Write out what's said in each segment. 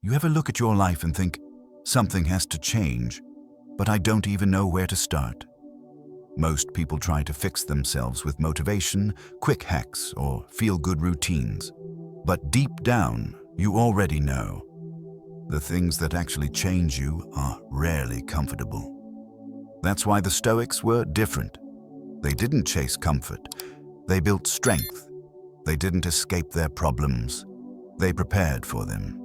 You ever look at your life and think, something has to change, but I don't even know where to start? Most people try to fix themselves with motivation, quick hacks, or feel-good routines. But deep down, you already know. The things that actually change you are rarely comfortable. That's why the Stoics were different. They didn't chase comfort. They built strength. They didn't escape their problems. They prepared for them.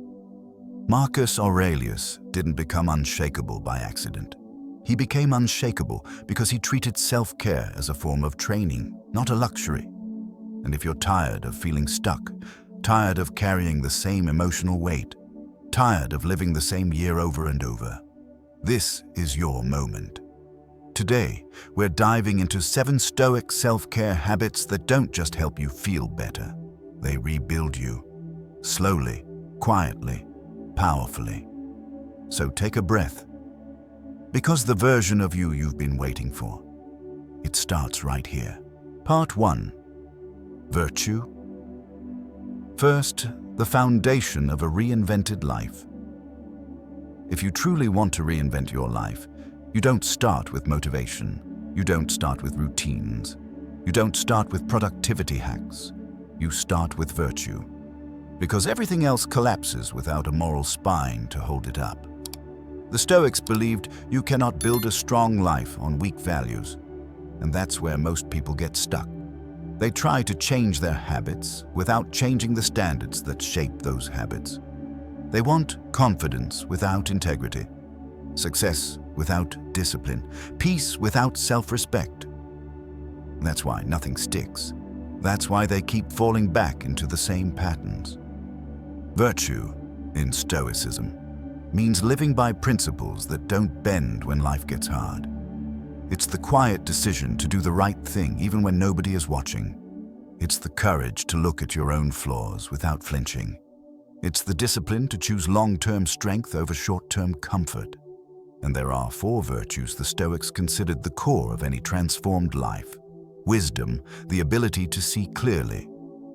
Marcus Aurelius didn't become unshakable by accident. He became unshakable because he treated self-care as a form of training, not a luxury. And if you're tired of feeling stuck, tired of carrying the same emotional weight, tired of living the same year over and over, this is your moment. Today, we're diving into 7 Stoic self-care habits that don't just help you feel better. They rebuild you. Slowly, quietly, powerfully. So take a breath. Because the version of you you've been waiting for, it starts right here. Part 1. Virtue. First, the foundation of a reinvented life. If you truly want to reinvent your life, you don't start with motivation. You don't start with routines. You don't start with productivity hacks. You start with virtue. Because everything else collapses without a moral spine to hold it up. The Stoics believed you cannot build a strong life on weak values, and that's where most people get stuck. They try to change their habits without changing the standards that shape those habits. They want confidence without integrity, success without discipline, peace without self-respect. That's why nothing sticks. That's why they keep falling back into the same patterns. Virtue, in Stoicism, means living by principles that don't bend when life gets hard. It's the quiet decision to do the right thing even when nobody is watching. It's the courage to look at your own flaws without flinching. It's the discipline to choose long-term strength over short-term comfort. And there are 4 virtues the Stoics considered the core of any transformed life. Wisdom, the ability to see clearly,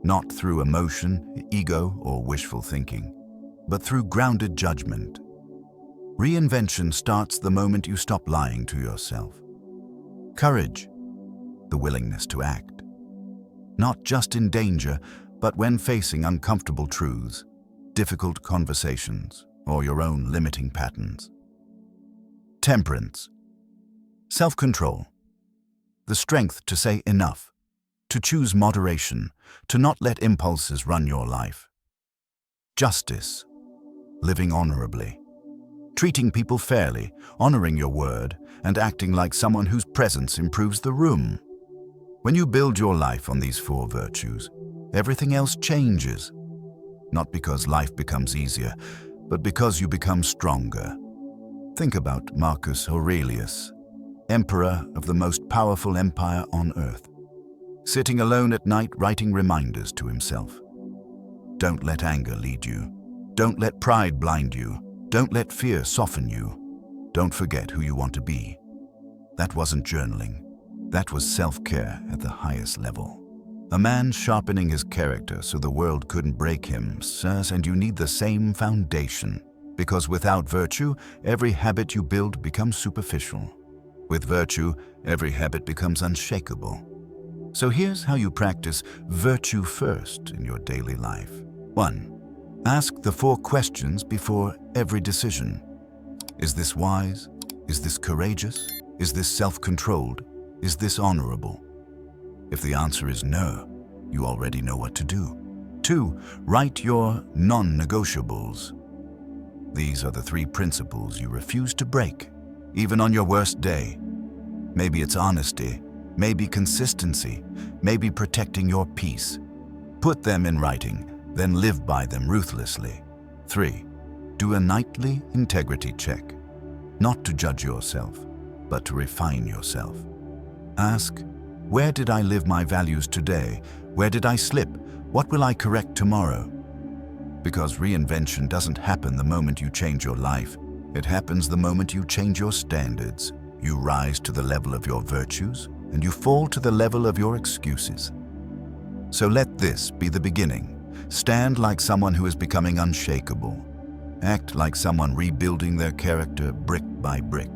not through emotion, ego, or wishful thinking, but through grounded judgment. Reinvention starts the moment you stop lying to yourself. Courage, the willingness to act, not just in danger, but when facing uncomfortable truths, difficult conversations, or your own limiting patterns. Temperance, self-control, the strength to say enough, to choose moderation, to not let impulses run your life. Justice, living honorably, treating people fairly, honoring your word, and acting like someone whose presence improves the room. When you build your life on these 4 virtues, everything else changes. Not because life becomes easier, but because you become stronger. Think about Marcus Aurelius, emperor of the most powerful empire on earth, sitting alone at night writing reminders to himself. Don't let anger lead you. Don't let pride blind you. Don't let fear soften you. Don't forget who you want to be. That wasn't journaling. That was self-care at the highest level. A man sharpening his character so the world couldn't break him, sirs, and you need the same foundation. Because without virtue, every habit you build becomes superficial. With virtue, every habit becomes unshakable. So here's how you practice virtue first in your daily life. 1. Ask the 4 questions before every decision. Is this wise? Is this courageous? Is this self-controlled? Is this honorable? If the answer is no, you already know what to do. 2. Write your non-negotiables. These are the 3 principles you refuse to break, even on your worst day. Maybe it's honesty, maybe consistency, maybe protecting your peace. Put them in writing, then live by them ruthlessly. 3. Do a nightly integrity check, not to judge yourself, but to refine yourself. Ask, where did I live my values today? Where did I slip? What will I correct tomorrow? Because reinvention doesn't happen the moment you change your life. It happens the moment you change your standards. You rise to the level of your virtues, and you fall to the level of your excuses. So let this be the beginning. Stand like someone who is becoming unshakable. Act like someone rebuilding their character brick by brick.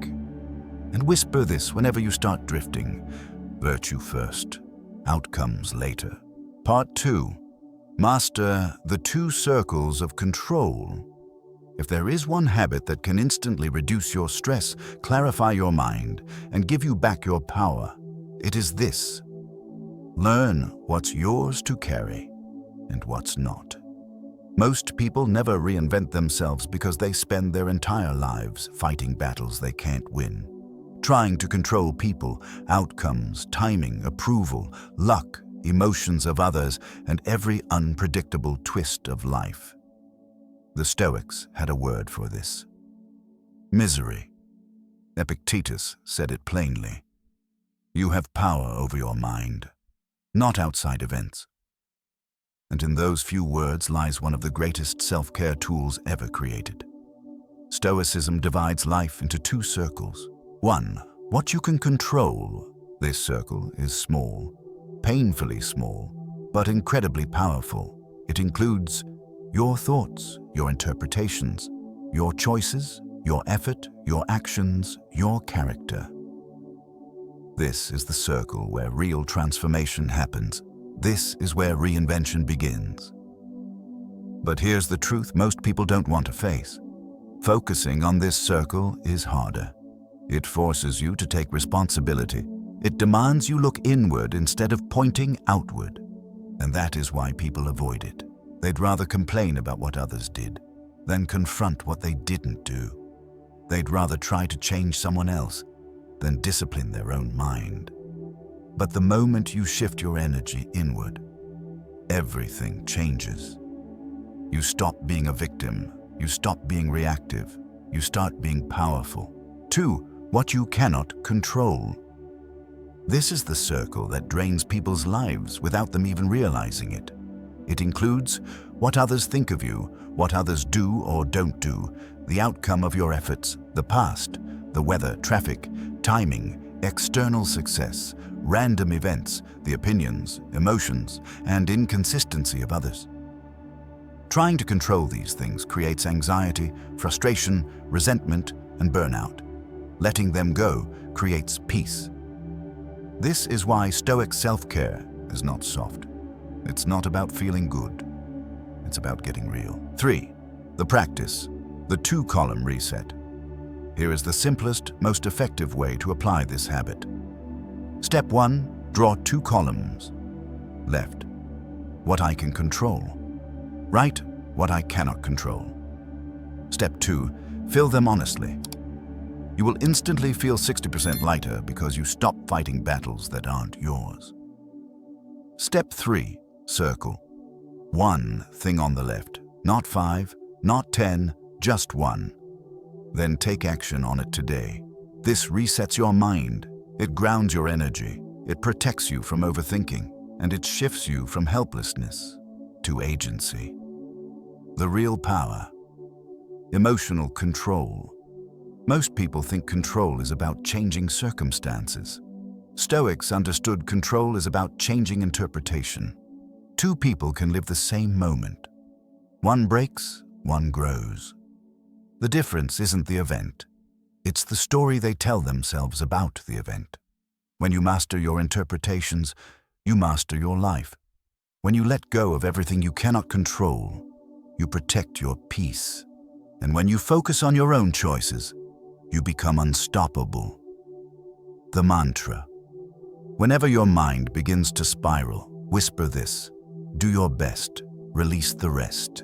And whisper this whenever you start drifting. Virtue first, outcomes later. Part 2. Master the 2 circles of control. If there is one habit that can instantly reduce your stress, clarify your mind, and give you back your power, it is this. Learn what's yours to carry and what's not. Most people never reinvent themselves because they spend their entire lives fighting battles they can't win, trying to control people, outcomes, timing, approval, luck, emotions of others, and every unpredictable twist of life. The Stoics had a word for this. Misery. Epictetus said it plainly. You have power over your mind, not outside events. And in those few words lies one of the greatest self-care tools ever created. Stoicism divides life into 2 circles. 1. What you can control. This circle is small, painfully small, but incredibly powerful. It includes your thoughts, your interpretations, your choices, your effort, your actions, your character. This is the circle where real transformation happens. This is where reinvention begins. But here's the truth most people don't want to face. Focusing on this circle is harder. It forces you to take responsibility. It demands you look inward instead of pointing outward. And that is why people avoid it. They'd rather complain about what others did than confront what they didn't do. They'd rather try to change someone else than discipline their own mind. But the moment you shift your energy inward, everything changes. You stop being a victim. You stop being reactive. You start being powerful. 2. What you cannot control. This is the circle that drains people's lives without them even realizing it. It includes what others think of you, what others do or don't do, the outcome of your efforts, the past, the weather, traffic, timing, external success, random events, the opinions, emotions, and inconsistency of others. Trying to control these things creates anxiety, frustration, resentment, and burnout. Letting them go creates peace. This is why Stoic self-care is not soft. It's not about feeling good. It's about getting real. 3. The practice, the 2-column reset. Here is the simplest, most effective way to apply this habit. Step 1, draw 2 columns. Left, what I can control. Right, what I cannot control. Step 2, fill them honestly. You will instantly feel 60% lighter because you stop fighting battles that aren't yours. Step 3, circle. 1 thing on the left, not 5, not 10, just 1. Then take action on it today. This resets your mind. It grounds your energy. It protects you from overthinking. And it shifts you from helplessness to agency. The real power. Emotional control. Most people think control is about changing circumstances. Stoics understood control is about changing interpretation. 2 people can live the same moment. One breaks, one grows. The difference isn't the event. It's the story they tell themselves about the event. When you master your interpretations, you master your life. When you let go of everything you cannot control, you protect your peace. And when you focus on your own choices, you become unstoppable. The mantra. Whenever your mind begins to spiral, whisper this: do your best, release the rest.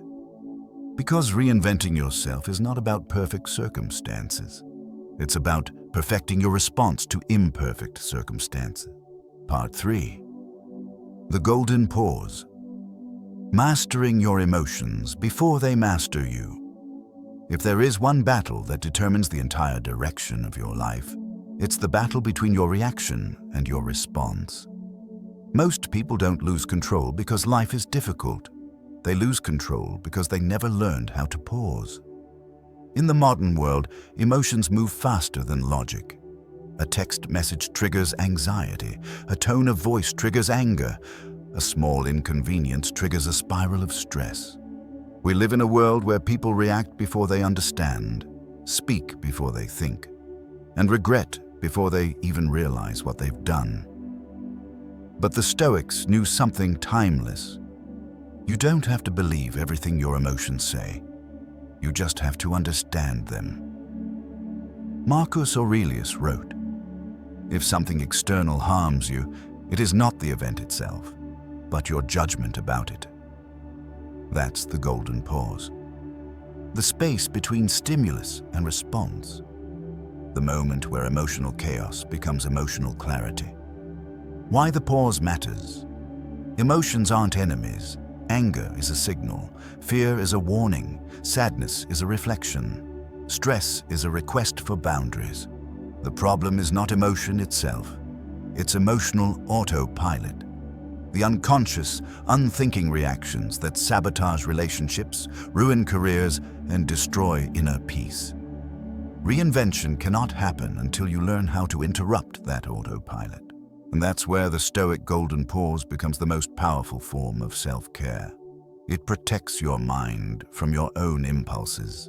Because reinventing yourself is not about perfect circumstances. It's about perfecting your response to imperfect circumstances. Part 3. The golden pause. Mastering your emotions before they master you. If there is one battle that determines the entire direction of your life, it's the battle between your reaction and your response. Most people don't lose control because life is difficult. They lose control because they never learned how to pause. In the modern world, emotions move faster than logic. A text message triggers anxiety. A tone of voice triggers anger. A small inconvenience triggers a spiral of stress. We live in a world where people react before they understand, speak before they think, and regret before they even realize what they've done. But the Stoics knew something timeless. You don't have to believe everything your emotions say. You just have to understand them. Marcus Aurelius wrote, "If something external harms you, it is not the event itself, but your judgment about it." That's the golden pause. The space between stimulus and response. The moment where emotional chaos becomes emotional clarity. Why the pause matters. Emotions aren't enemies. Anger is a signal. Fear is a warning. Sadness is a reflection. Stress is a request for boundaries. The problem is not emotion itself. It's emotional autopilot. The unconscious, unthinking reactions that sabotage relationships, ruin careers, and destroy inner peace. Reinvention cannot happen until you learn how to interrupt that autopilot. And that's where the Stoic golden pause becomes the most powerful form of self-care. It protects your mind from your own impulses.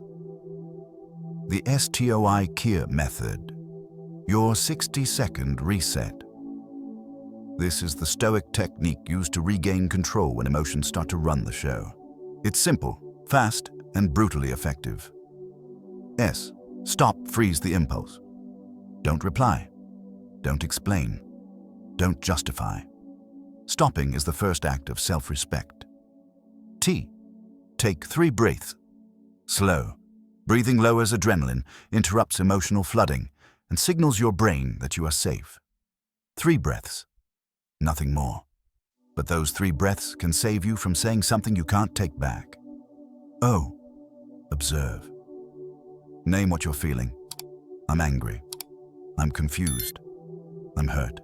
The Stoic method, your 60-second reset. This is the Stoic technique used to regain control when emotions start to run the show. It's simple, fast, and brutally effective. S. Stop, freeze the impulse. Don't reply. Don't explain. Don't justify. Stopping is the first act of self-respect. T. Take 3 breaths. Slow. Breathing lowers adrenaline, interrupts emotional flooding, and signals your brain that you are safe. 3 breaths. Nothing more. But those 3 breaths can save you from saying something you can't take back. O. Observe. Name what you're feeling. I'm angry. I'm confused. I'm hurt.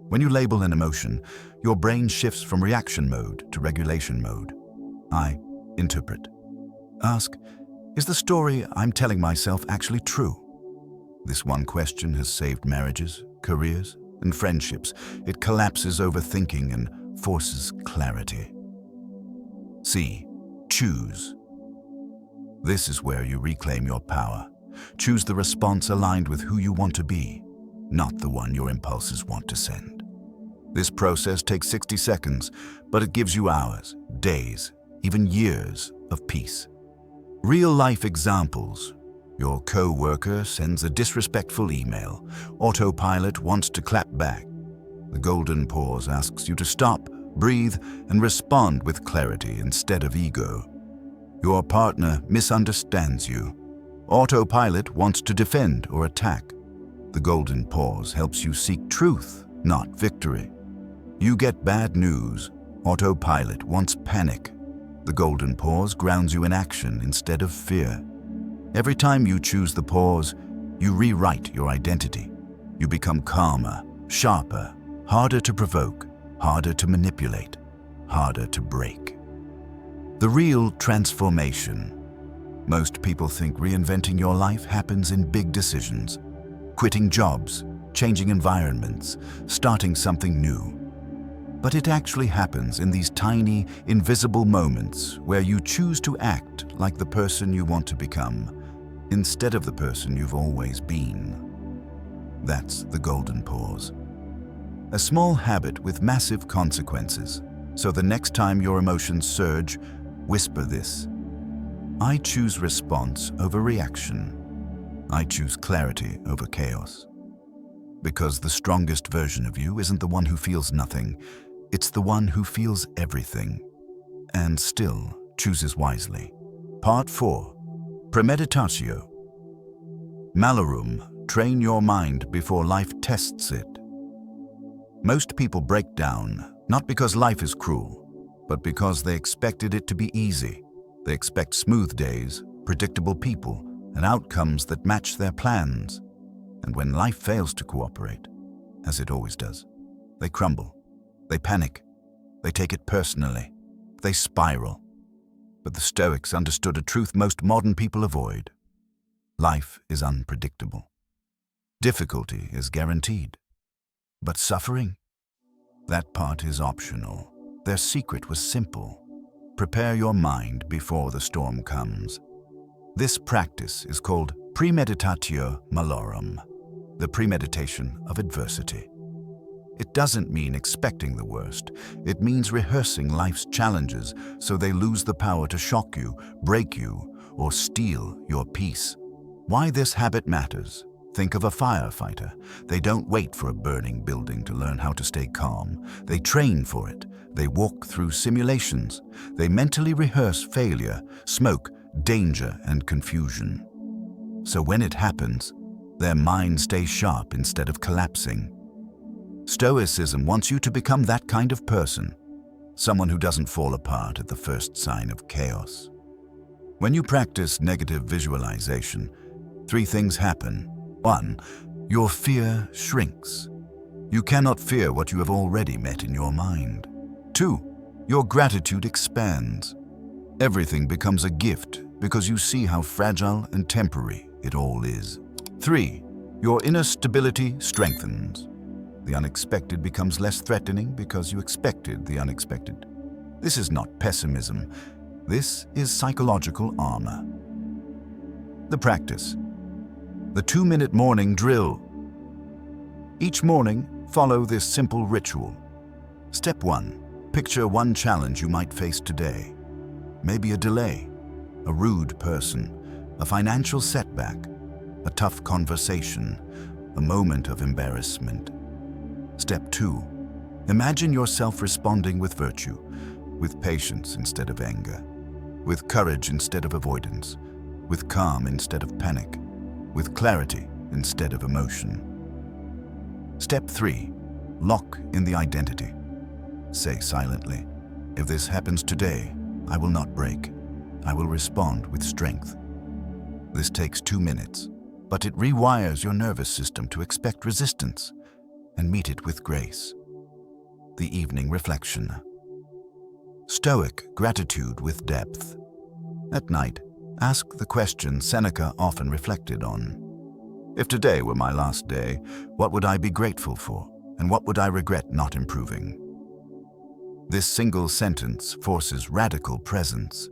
When you label an emotion, your brain shifts from reaction mode to regulation mode. I. Interpret. Ask, is the story I'm telling myself actually true? This one question has saved marriages, careers, and friendships. It collapses overthinking and forces clarity. C. Choose. This is where you reclaim your power. Choose the response aligned with who you want to be, not the one your impulses want to send. This process takes 60 seconds, but it gives you hours, days, even years of peace. Real-life examples. Your co-worker sends a disrespectful email. Autopilot wants to clap back. The golden pause asks you to stop, breathe, and respond with clarity instead of ego. Your partner misunderstands you. Autopilot wants to defend or attack. The golden pause helps you seek truth, not victory. You get bad news. Autopilot wants panic. The golden pause grounds you in action instead of fear. Every time you choose the pause, you rewrite your identity. You become calmer, sharper, harder to provoke, harder to manipulate, harder to break. The real transformation. Most people think reinventing your life happens in big decisions. Quitting jobs, changing environments, starting something new. But it actually happens in these tiny, invisible moments where you choose to act like the person you want to become, instead of the person you've always been. That's the golden pause. A small habit with massive consequences. So the next time your emotions surge, whisper this. I choose response over reaction. I choose clarity over chaos. Because the strongest version of you isn't the one who feels nothing, it's the one who feels everything, and still chooses wisely. Part 4. Premeditatio. Malorum, train your mind before life tests it. Most people break down, not because life is cruel, but because they expected it to be easy. They expect smooth days, predictable people, and outcomes that match their plans. And when life fails to cooperate, as it always does, they crumble. They panic. They take it personally. They spiral. But the Stoics understood a truth most modern people avoid. Life is unpredictable. Difficulty is guaranteed. But suffering? That part is optional. Their secret was simple. prepare your mind before the storm comes. This practice is called premeditatio malorum, the premeditation of adversity. It doesn't mean expecting the worst. It means rehearsing life's challenges so they lose the power to shock you, break you, or steal your peace. Why this habit matters? Think of a firefighter. They don't wait for a burning building to learn how to stay calm. They train for it. They walk through simulations. They mentally rehearse failure, smoke, danger, and confusion. So when it happens, their mind stays sharp instead of collapsing. Stoicism wants you to become that kind of person, someone who doesn't fall apart at the first sign of chaos. When you practice negative visualization, 3 things happen. 1. Your fear shrinks. You cannot fear what you have already met in your mind. 2. Your gratitude expands. Everything becomes a gift because you see how fragile and temporary it all is. 3. Your inner stability strengthens. The unexpected becomes less threatening because you expected the unexpected. This is not pessimism. This is psychological armor. The practice. The 2-minute morning drill. Each morning, follow this simple ritual. Step 1. Picture one challenge you might face today. Maybe a delay, a rude person, a financial setback, a tough conversation, a moment of embarrassment. Step 2. Imagine yourself responding with virtue, with patience instead of anger, with courage instead of avoidance, with calm instead of panic, with clarity instead of emotion. Step 3. Lock in the identity. Say silently, if this happens today, I will not break. I will respond with strength. This takes 2 minutes, but it rewires your nervous system to expect resistance and meet it with grace. The evening reflection. Stoic gratitude with depth. At night, ask the question Seneca often reflected on. If today were my last day, what would I be grateful for, and what would I regret not improving? This single sentence forces radical presence.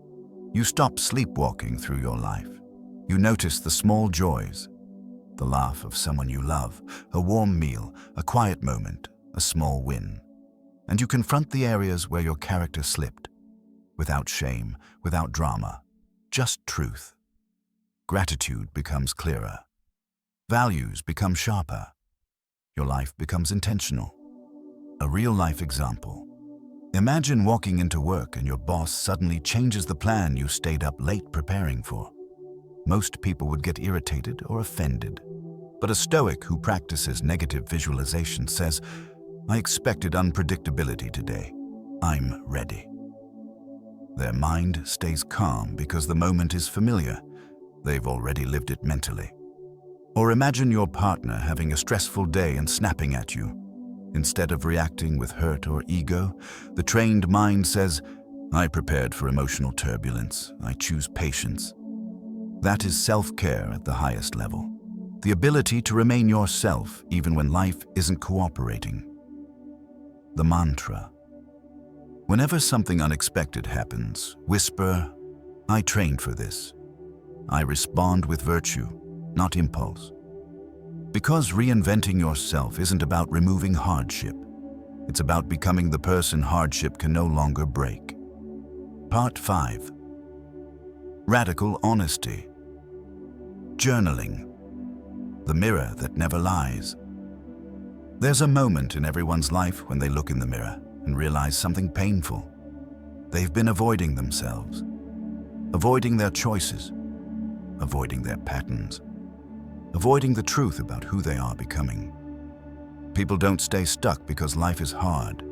You stop sleepwalking through your life. You notice the small joys, the laugh of someone you love, a warm meal, a quiet moment, a small win. And you confront the areas where your character slipped, without shame, without drama, just truth. Gratitude becomes clearer. Values become sharper. Your life becomes intentional. A real-life example. Imagine walking into work and your boss suddenly changes the plan you stayed up late preparing for. Most people would get irritated or offended. But a Stoic who practices negative visualization says, I expected unpredictability today. I'm ready. Their mind stays calm because the moment is familiar. They've already lived it mentally. Or imagine your partner having a stressful day and snapping at you. Instead of reacting with hurt or ego, the trained mind says, I prepared for emotional turbulence. I choose patience. That is self-care at the highest level. The ability to remain yourself even when life isn't cooperating. The mantra. Whenever something unexpected happens, whisper, I trained for this. I respond with virtue, not impulse. Because reinventing yourself isn't about removing hardship. It's about becoming the person hardship can no longer break. Part 5. Radical honesty. Journaling. The mirror that never lies. There's a moment in everyone's life when they look in the mirror and realize something painful. They've been avoiding themselves, avoiding their choices, avoiding their patterns, avoiding the truth about who they are becoming. People don't stay stuck because life is hard.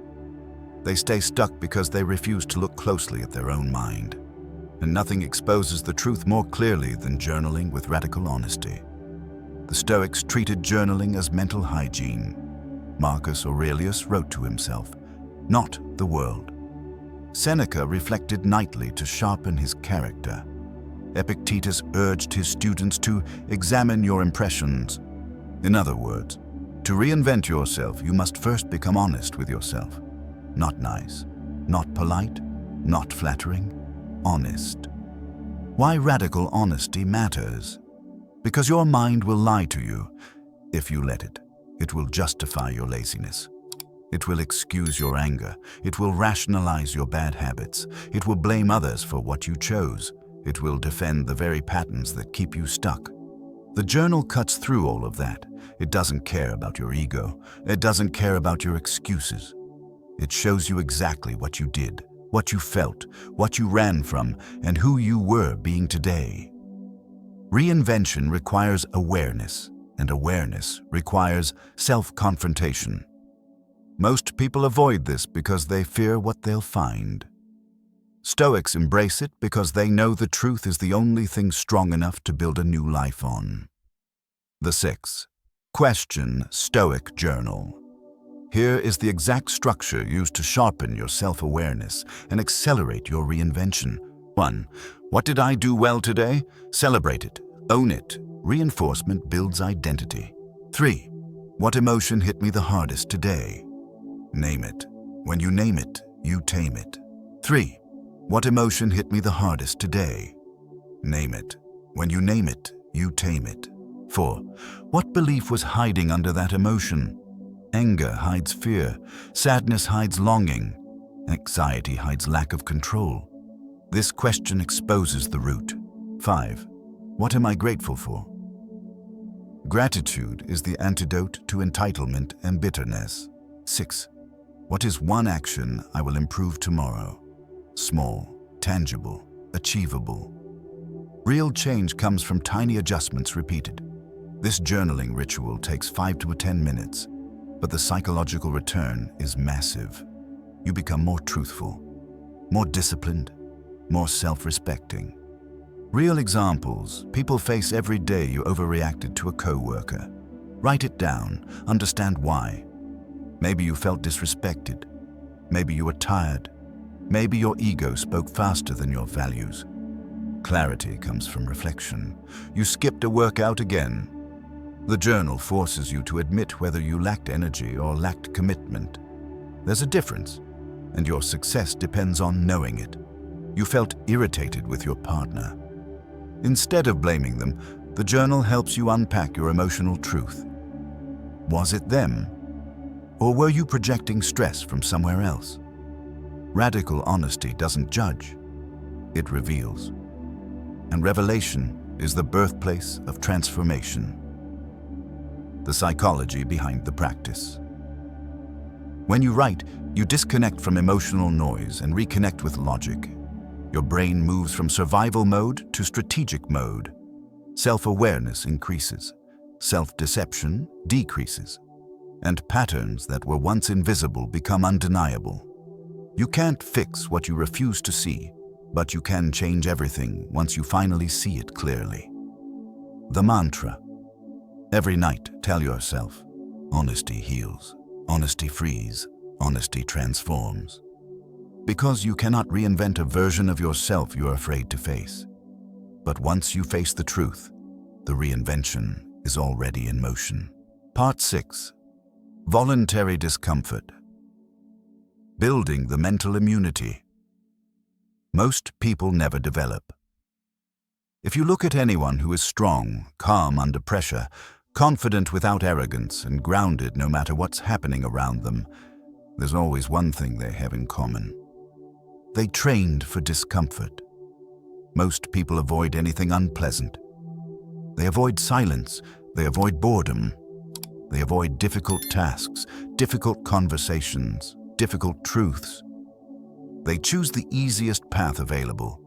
They stay stuck because they refuse to look closely at their own mind. And nothing exposes the truth more clearly than journaling with radical honesty. The Stoics treated journaling as mental hygiene. Marcus Aurelius wrote to himself, not the world. Seneca reflected nightly to sharpen his character. Epictetus urged his students to examine your impressions. In other words, to reinvent yourself, you must first become honest with yourself. Not nice, not polite, not flattering, honest. Why radical honesty matters? Because your mind will lie to you if you let it. It will justify your laziness. It will excuse your anger. It will rationalize your bad habits. It will blame others for what you chose. It will defend the very patterns that keep you stuck. The journal cuts through all of that. It doesn't care about your ego. It doesn't care about your excuses. It shows you exactly what you did, what you felt, what you ran from, and who you were being today. Reinvention requires awareness, and awareness requires self-confrontation. Most people avoid this because they fear what they'll find. Stoics embrace it because they know the truth is the only thing strong enough to build a new life on. The 6. Question Stoic Journal. Here is the exact structure used to sharpen your self-awareness and accelerate your reinvention. 1. What did I do well today? Celebrate it. Own it. Reinforcement builds identity. 3. What emotion hit me the hardest today? Name it. When you name it, you tame it. 3. What emotion hit me the hardest today? Name it. When you name it, you tame it. 4. What belief was hiding under that emotion? Anger hides fear. Sadness hides longing. Anxiety hides lack of control. This question exposes the root. 5. What am I grateful for? Gratitude is the antidote to entitlement and bitterness. 6. What is one action I will improve tomorrow? Small, tangible, achievable. Real change comes from tiny adjustments repeated. This journaling ritual takes 5 to 10 minutes, but the psychological return is massive. You become more truthful, more disciplined, more self-respecting. Real examples people face every day. You overreacted to a coworker. Write it down, understand why. Maybe you felt disrespected. Maybe you were tired. Maybe your ego spoke faster than your values. Clarity comes from reflection. You skipped a workout again. The journal forces you to admit whether you lacked energy or lacked commitment. There's a difference, and your success depends on knowing it. You felt irritated with your partner. Instead of blaming them, the journal helps you unpack your emotional truth. Was it them? Or were you projecting stress from somewhere else? Radical honesty doesn't judge, it reveals. And revelation is the birthplace of transformation. The psychology behind the practice. When you write, you disconnect from emotional noise and reconnect with logic. Your brain moves from survival mode to strategic mode. Self-awareness increases, self-deception decreases, and patterns that were once invisible become undeniable. You can't fix what you refuse to see, but you can change everything once you finally see it clearly. The mantra. Every night, tell yourself, honesty heals, honesty frees, honesty transforms. Because you cannot reinvent a version of yourself you're afraid to face. But once you face the truth, the reinvention is already in motion. Part 6. Voluntary discomfort. Building the mental immunity. Most people never develop. If you look at anyone who is strong, calm under pressure, confident without arrogance, and grounded no matter what's happening around them, there's always one thing they have in common. They trained for discomfort. Most people avoid anything unpleasant. They avoid silence. They avoid boredom. They avoid difficult tasks, difficult conversations, difficult truths. They choose the easiest path available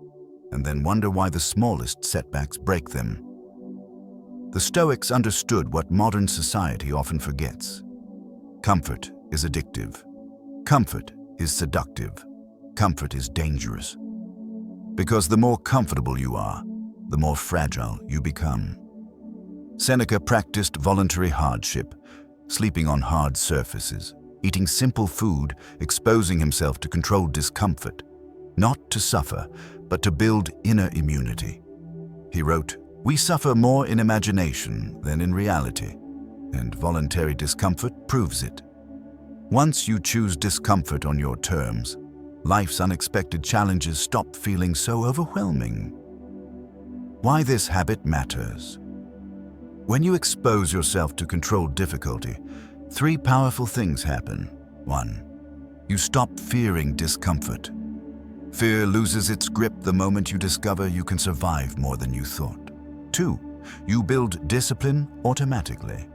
and then wonder why the smallest setbacks break them. The Stoics understood what modern society often forgets. Comfort is addictive. Comfort is seductive. Comfort is dangerous. Because the more comfortable you are, the more fragile you become. Seneca practiced voluntary hardship, sleeping on hard surfaces, eating simple food, exposing himself to controlled discomfort, not to suffer, but to build inner immunity. He wrote, "We suffer more in imagination than in reality, and voluntary discomfort proves it." Once you choose discomfort on your terms, Life's unexpected challenges stop feeling so overwhelming. Why this habit matters. When you expose yourself to controlled difficulty, 3 powerful things happen. 1. You stop fearing discomfort. Fear loses its grip the moment you discover you can survive more than you thought. 2. You build discipline automatically.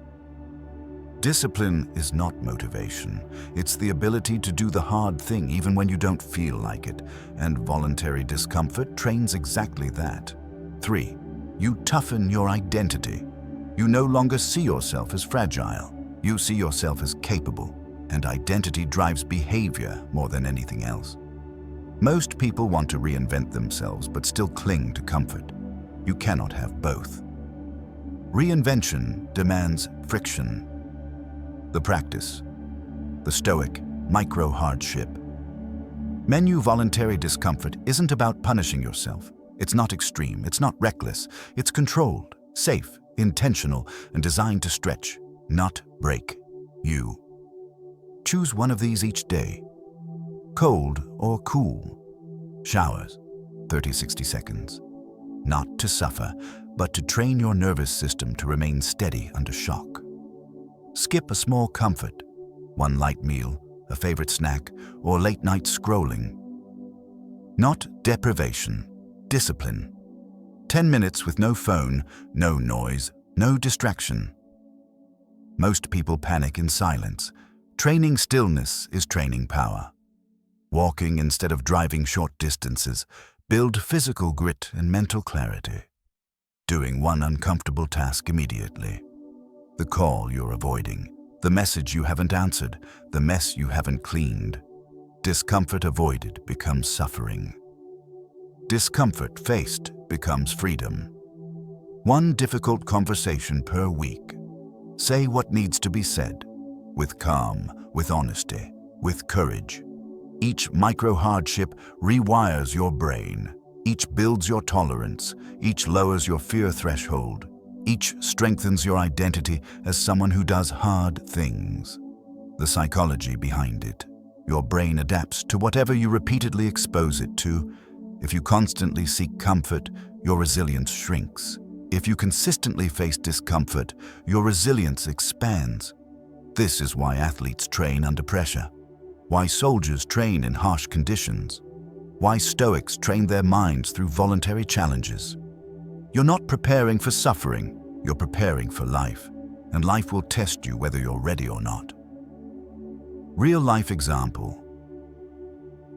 Discipline is not motivation. It's the ability to do the hard thing even when you don't feel like it, and voluntary discomfort trains exactly that. 3. You toughen your identity. You no longer see yourself as fragile. You see yourself as capable, and identity drives behavior more than anything else. Most people want to reinvent themselves but still cling to comfort. You cannot have both. Reinvention demands friction. The practice. The Stoic micro-hardship. Menu voluntary discomfort isn't about punishing yourself. It's not extreme, it's not reckless. It's controlled, safe, intentional, and designed to stretch, not break you. Choose one of these each day. Cold or cool. Showers, 30-60 seconds. Not to suffer, but to train your nervous system to remain steady under shock. Skip a small comfort, one light meal, a favorite snack, or late-night scrolling. Not deprivation, discipline. 10 minutes with no phone, no noise, no distraction. Most people panic in silence. Training stillness is training power. Walking instead of driving short distances, build physical grit and mental clarity. Doing one uncomfortable task immediately. The call you're avoiding, the message you haven't answered, the mess you haven't cleaned. Discomfort avoided becomes suffering. Discomfort faced becomes freedom. One difficult conversation per week. Say what needs to be said, with calm, with honesty, with courage. Each micro-hardship rewires your brain. Each builds your tolerance. Each lowers your fear threshold. Each strengthens your identity as someone who does hard things. The psychology behind it. Your brain adapts to whatever you repeatedly expose it to. If you constantly seek comfort, your resilience shrinks. If you consistently face discomfort, your resilience expands. This is why athletes train under pressure. Why soldiers train in harsh conditions. Why Stoics train their minds through voluntary challenges. You're not preparing for suffering, you're preparing for life, and life will test you whether you're ready or not. Real-life example.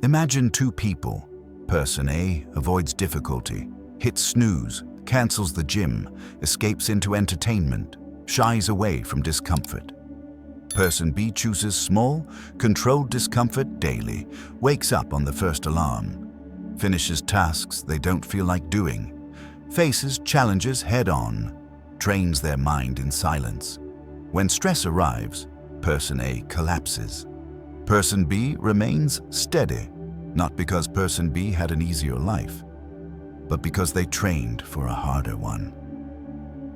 Imagine 2 people. Person A avoids difficulty, hits snooze, cancels the gym, escapes into entertainment, shies away from discomfort. Person B chooses small, controlled discomfort daily, wakes up on the first alarm, finishes tasks they don't feel like doing, faces challenges head-on, trains their mind in silence. When stress arrives, Person A collapses. Person B remains steady, not because Person B had an easier life, but because they trained for a harder one.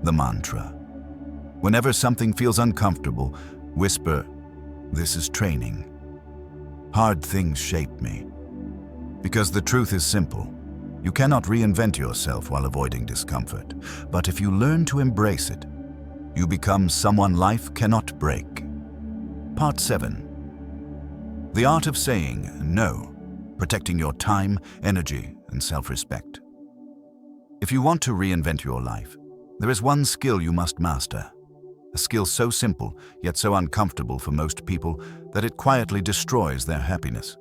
The mantra. Whenever something feels uncomfortable, whisper, "This is training. Hard things shape me." Because the truth is simple. You cannot reinvent yourself while avoiding discomfort, but if you learn to embrace it, you become someone life cannot break. Part 7. The art of saying no, protecting your time, energy, and self-respect. If you want to reinvent your life, there is one skill you must master. A skill so simple, yet so uncomfortable for most people that it quietly destroys their happiness.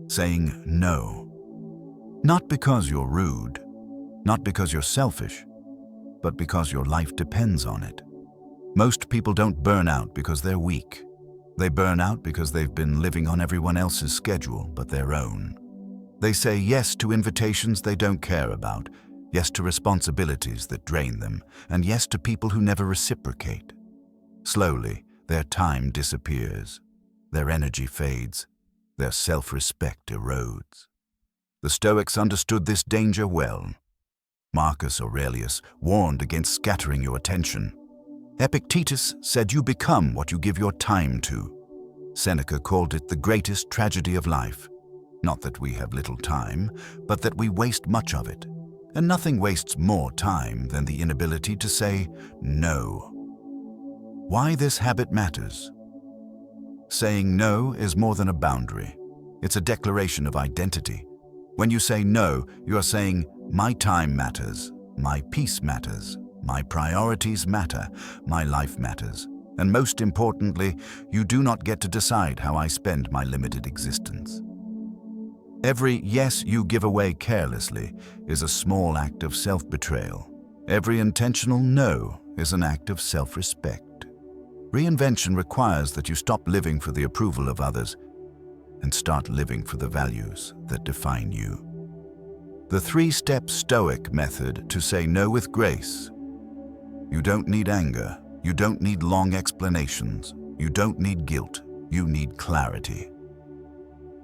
Saying no. Not because you're rude, not because you're selfish, but because your life depends on it. Most people don't burn out because they're weak. They burn out because they've been living on everyone else's schedule but their own. They say yes to invitations they don't care about, yes to responsibilities that drain them, and yes to people who never reciprocate. Slowly, their time disappears, their energy fades, their self-respect erodes. The Stoics understood this danger well. Marcus Aurelius warned against scattering your attention. Epictetus said you become what you give your time to. Seneca called it the greatest tragedy of life. Not that we have little time, but that we waste much of it. And nothing wastes more time than the inability to say no. Why this habit matters. Saying no is more than a boundary. It's a declaration of identity. When you say no, you are saying, my time matters, my peace matters, my priorities matter, my life matters. And most importantly, you do not get to decide how I spend my limited existence. Every yes you give away carelessly is a small act of self-betrayal. Every intentional no is an act of self-respect. Reinvention requires that you stop living for the approval of others and start living for the values that define you. The 3-step Stoic method to say no with grace. You don't need anger. You don't need long explanations. You don't need guilt. You need clarity.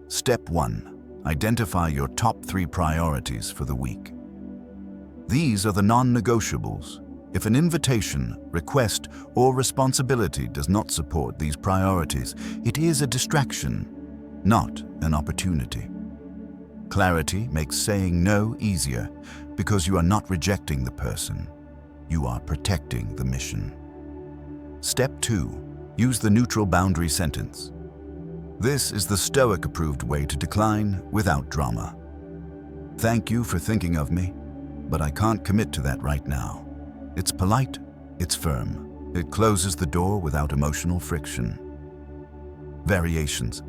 Step 1. Identify your top 3 priorities for the week. These are the non-negotiables. If an invitation, request, or responsibility does not support these priorities, it is a distraction, not an opportunity. Clarity makes saying no easier because you are not rejecting the person. You are protecting the mission. Step 2. Use the neutral boundary sentence. This is the Stoic-approved way to decline without drama. Thank you for thinking of me, but I can't commit to that right now. It's polite, it's firm. It closes the door without emotional friction. Variations.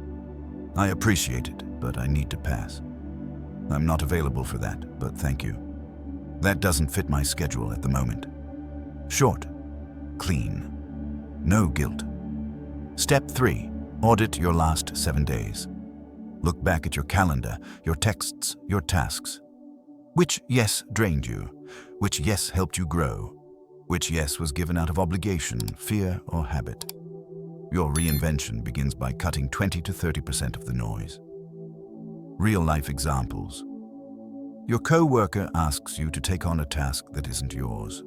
I appreciate it, but I need to pass. I'm not available for that, but thank you. That doesn't fit my schedule at the moment. Short, clean, no guilt. Step 3. Audit your last 7 days. Look back at your calendar, your texts, your tasks. Which yes drained you? Which yes helped you grow? Which yes was given out of obligation, fear, or habit? Your reinvention begins by cutting 20 to 30% of the noise. Real-life examples. Your co-worker asks you to take on a task that isn't yours.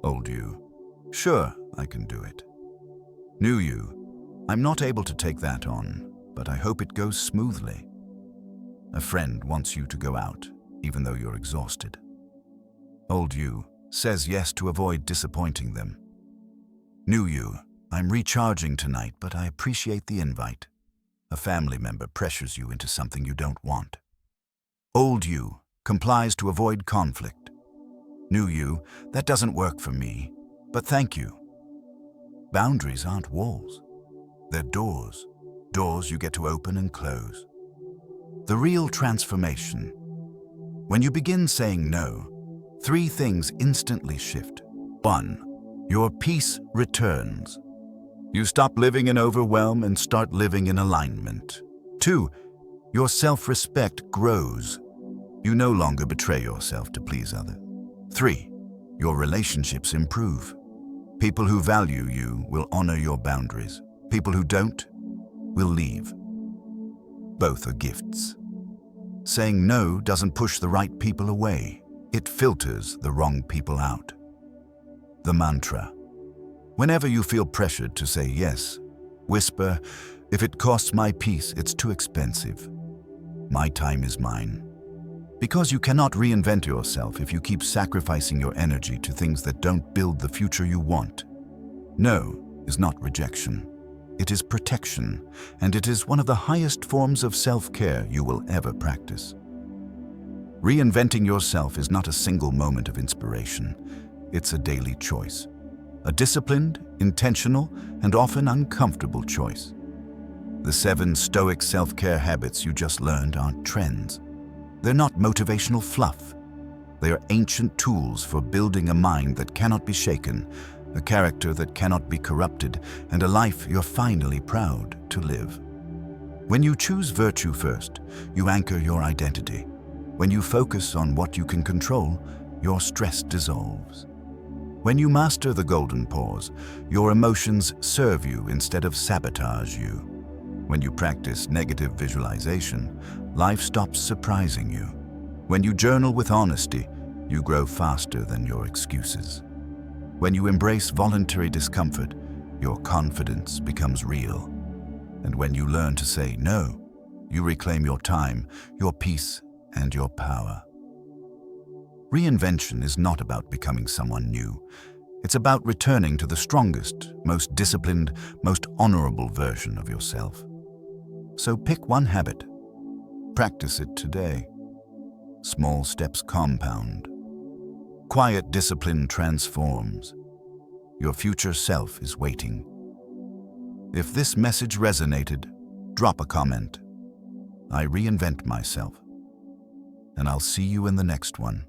Old you. Sure, I can do it. New you. I'm not able to take that on, but I hope it goes smoothly. A friend wants you to go out, even though you're exhausted. Old you says yes to avoid disappointing them. New you. I'm recharging tonight, but I appreciate the invite. A family member pressures you into something you don't want. Old you complies to avoid conflict. New you, that doesn't work for me, but thank you. Boundaries aren't walls. They're doors. Doors you get to open and close. The real transformation. When you begin saying no, 3 things instantly shift. 1. Your peace returns. You stop living in overwhelm and start living in alignment. 2. Your self-respect grows. You no longer betray yourself to please others. 3. Your relationships improve. People who value you will honor your boundaries. People who don't will leave. Both are gifts. Saying no doesn't push the right people away. It filters the wrong people out. The mantra. Whenever you feel pressured to say yes, whisper, if it costs my peace, it's too expensive. My time is mine. Because you cannot reinvent yourself if you keep sacrificing your energy to things that don't build the future you want. No is not rejection. It is protection, and it is one of the highest forms of self-care you will ever practice. Reinventing yourself is not a single moment of inspiration. It's a daily choice. A disciplined, intentional, and often uncomfortable choice. The 7 Stoic self-care habits you just learned aren't trends. They're not motivational fluff. They are ancient tools for building a mind that cannot be shaken, a character that cannot be corrupted, and a life you're finally proud to live. When you choose virtue first, you anchor your identity. When you focus on what you can control, your stress dissolves. When you master the golden pause, your emotions serve you instead of sabotage you. When you practice negative visualization, life stops surprising you. When you journal with honesty, you grow faster than your excuses. When you embrace voluntary discomfort, your confidence becomes real. And when you learn to say no, You reclaim your time, your peace, and your power. Reinvention is not about becoming someone new. It's about returning to the strongest, most disciplined, most honorable version of yourself. So pick one habit. Practice it today. Small steps compound. Quiet discipline transforms. Your future self is waiting. If this message resonated, drop a comment. I reinvent myself. And I'll see you in the next one.